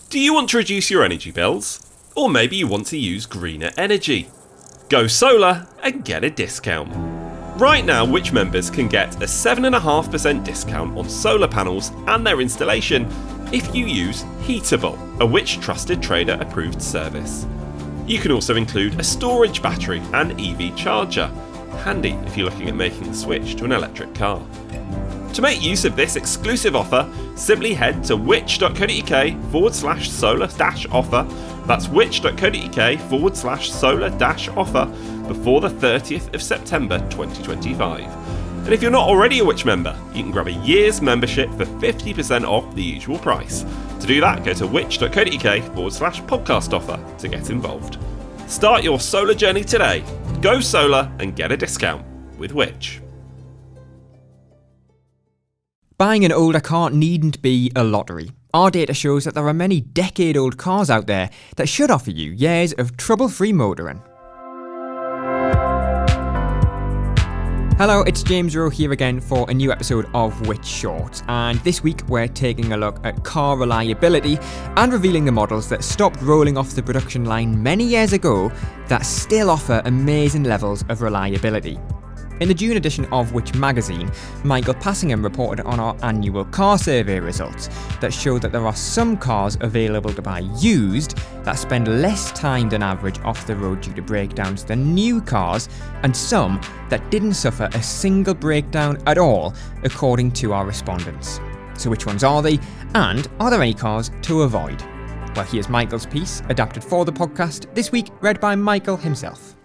Do you want to reduce your energy bills? Or maybe you want to use greener energy? Go solar and get a discount. Right now, Which members can get a 7.5% discount on solar panels and their installation if you use Heatable, a Which Trusted Trader approved service. You can also include a storage battery and EV charger, handy if you're looking at making the switch to an electric car. To make use of this exclusive offer, simply head to which.co.uk/solar-offer, that's which.co.uk/solar-offer before the 30th of September 2025. And if you're not already a Which member, you can grab a year's membership for 50% off the usual price. To do that, go to which.co.uk/podcast offer to get involved. Start your solar journey today. Go solar and get a discount with Which. Buying an older car needn't be a lottery. Our data shows that there are many decade-old cars out there that should offer you years of trouble-free motoring. Hello, it's James Rowe here again for a new episode of Which Shorts, and this week we're taking a look at car reliability and revealing the models that stopped rolling off the production line many years ago that still offer amazing levels of reliability. In the June edition of Which magazine, Michael Passingham reported on our annual car survey results that show that there are some cars available to buy used that spend less time than average off the road due to breakdowns than new cars, and some that didn't suffer a single breakdown at all, according to our respondents. So which ones are they, and are there any cars to avoid? Well, here's Michael's piece, adapted for the podcast, this week read by Michael himself.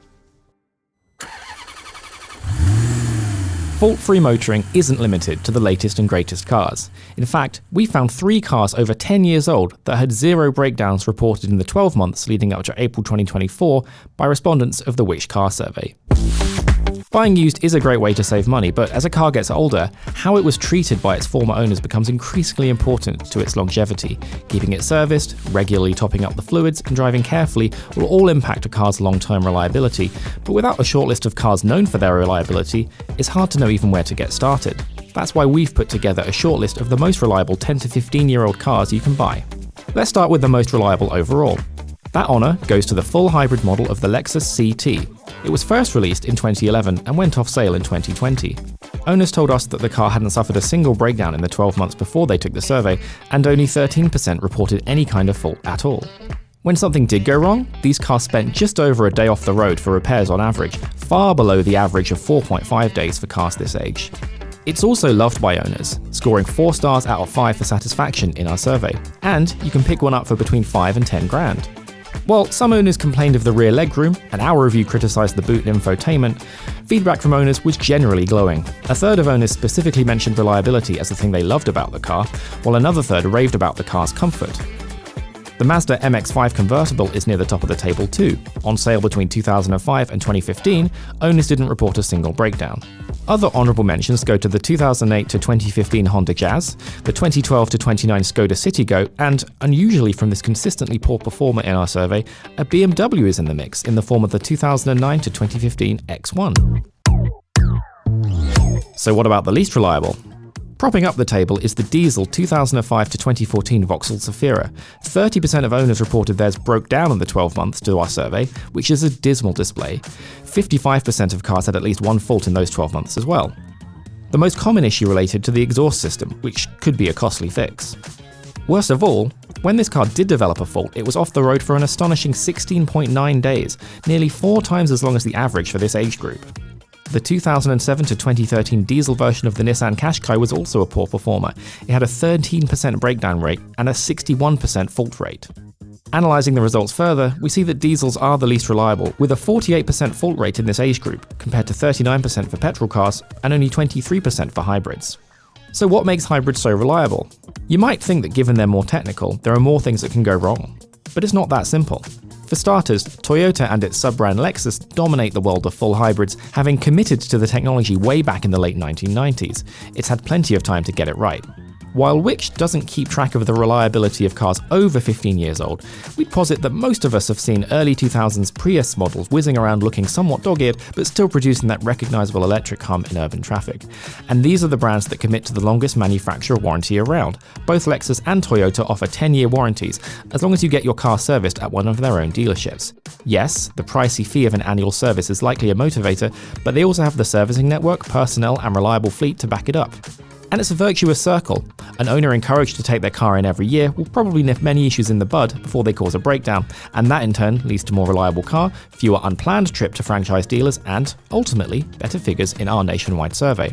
Fault-free motoring isn't limited to the latest and greatest cars. In fact, we found 3 cars over 10 years old that had 0 breakdowns reported in the 12 months leading up to April 2024 by respondents of the Which Car Survey. Buying used is a great way to save money, but as a car gets older, how it was treated by its former owners becomes increasingly important to its longevity. Keeping it serviced, regularly topping up the fluids, and driving carefully will all impact a car's long-term reliability, but without a short list of cars known for their reliability, it's hard to know even where to get started. That's why we've put together a short list of the most reliable 10 to 15-year-old cars you can buy. Let's start with the most reliable overall. That honour goes to the full hybrid model of the Lexus CT. It was first released in 2011 and went off sale in 2020. Owners told us that the car hadn't suffered a single breakdown in the 12 months before they took the survey, and only 13% reported any kind of fault at all. When something did go wrong, these cars spent just over a day off the road for repairs on average, far below the average of 4.5 days for cars this age. It's also loved by owners, scoring 4 stars out of 5 for satisfaction in our survey, and you can pick one up for between 5 and 10 grand. While some owners complained of the rear legroom, and our review criticised the boot and infotainment, feedback from owners was generally glowing. A third of owners specifically mentioned reliability as the thing they loved about the car, while another third raved about the car's comfort. The Mazda MX-5 convertible is near the top of the table too. On sale between 2005 and 2015, owners didn't report a single breakdown. Other honourable mentions go to the 2008 to 2015 Honda Jazz, the 2012 to 2009 Skoda Citigo, and, unusually from this consistently poor performer in our survey, a BMW is in the mix in the form of the 2009 to 2015 X1. So what about the least reliable? Propping up the table is the diesel 2005 to 2014 Vauxhall Zafira. 30% of owners reported theirs broke down in the 12 months to our survey, which is a dismal display. 55% of cars had at least one fault in those 12 months as well. The most common issue related to the exhaust system, which could be a costly fix. Worst of all, when this car did develop a fault, it was off the road for an astonishing 16.9 days, nearly 4 times as long as the average for this age group. The 2007 to 2013 diesel version of the Nissan Qashqai was also a poor performer. It had a 13% breakdown rate and a 61% fault rate. Analysing the results further, we see that diesels are the least reliable, with a 48% fault rate in this age group, compared to 39% for petrol cars and only 23% for hybrids. So what makes hybrids so reliable? You might think that given they're more technical, there are more things that can go wrong. But it's not that simple. For starters, Toyota and its sub-brand Lexus dominate the world of full hybrids, having committed to the technology way back in the late 1990s. It's had plenty of time to get it right. While Which doesn't keep track of the reliability of cars over 15 years old, we'd posit that most of us have seen early 2000s Prius models whizzing around looking somewhat dog-eared, but still producing that recognisable electric hum in urban traffic. And these are the brands that commit to the longest manufacturer warranty around. Both Lexus and Toyota offer 10-year warranties, as long as you get your car serviced at one of their own dealerships. Yes, the pricey fee of an annual service is likely a motivator, but they also have the servicing network, personnel, and reliable fleet to back it up. And it's a virtuous circle. An owner encouraged to take their car in every year will probably nip many issues in the bud before they cause a breakdown, and that in turn leads to more reliable car, fewer unplanned trips to franchise dealers, and, ultimately, better figures in our nationwide survey.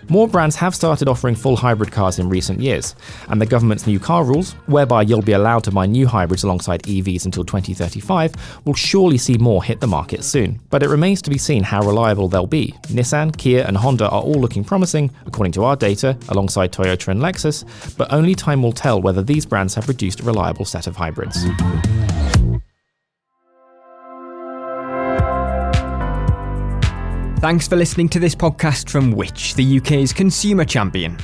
More brands have started offering full hybrid cars in recent years, and the government's new car rules, whereby you'll be allowed to buy new hybrids alongside EVs until 2035, will surely see more hit the market soon. But it remains to be seen how reliable they'll be. Nissan, Kia, and Honda are all looking promising, according to our data, alongside Toyota and Lexus, but only time will tell whether these brands have produced a reliable set of hybrids. Thanks for listening to this podcast from Which, the UK's consumer champion.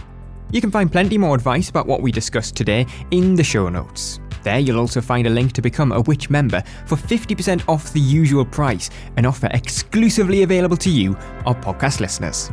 You can find plenty more advice about what we discussed today in the show notes. There you'll also find a link to become a Which member for 50% off the usual price, an offer exclusively available to you, our podcast listeners.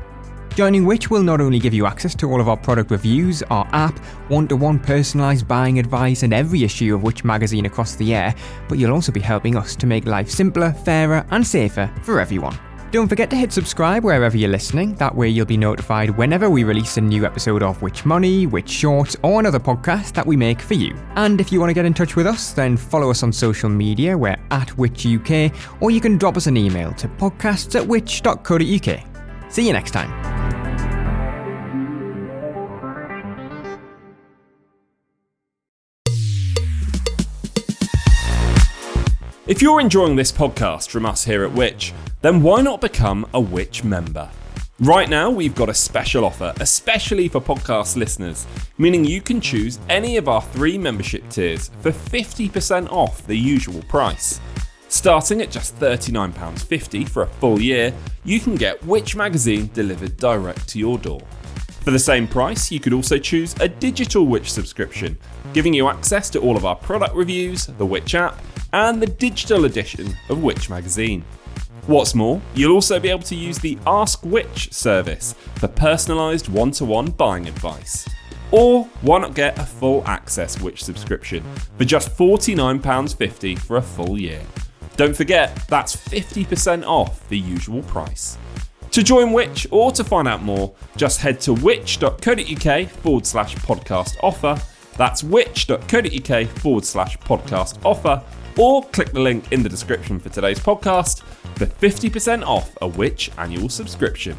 Joining Which will not only give you access to all of our product reviews, our app, one-to-one personalised buying advice and every issue of Which magazine across the air, but you'll also be helping us to make life simpler, fairer and safer for everyone. Don't forget to hit subscribe wherever you're listening, that way you'll be notified whenever we release a new episode of Which Money, Which Shorts, or another podcast that we make for you. And if you want to get in touch with us, then follow us on social media, we're at Which.UK, or you can drop us an email to podcasts@which.co.uk. See you next time. If you're enjoying this podcast from us here at Which, then why not become a Which member? Right now, we've got a special offer, especially for podcast listeners, meaning you can choose any of our 3 membership tiers for 50% off the usual price. Starting at just £39.50 for a full year, you can get Which magazine delivered direct to your door. For the same price, you could also choose a digital Which subscription, giving you access to all of our product reviews, the Which app, and the digital edition of Which magazine. What's more, you'll also be able to use the Ask Which service for personalised one-to-one buying advice. Or why not get a full access Which subscription for just £49.50 for a full year? Don't forget, that's 50% off the usual price. To join Which or to find out more, just head to which.co.uk/podcast offer. That's which.co.uk/podcast offer, or click the link in the description for today's podcast for 50% off a Which annual subscription.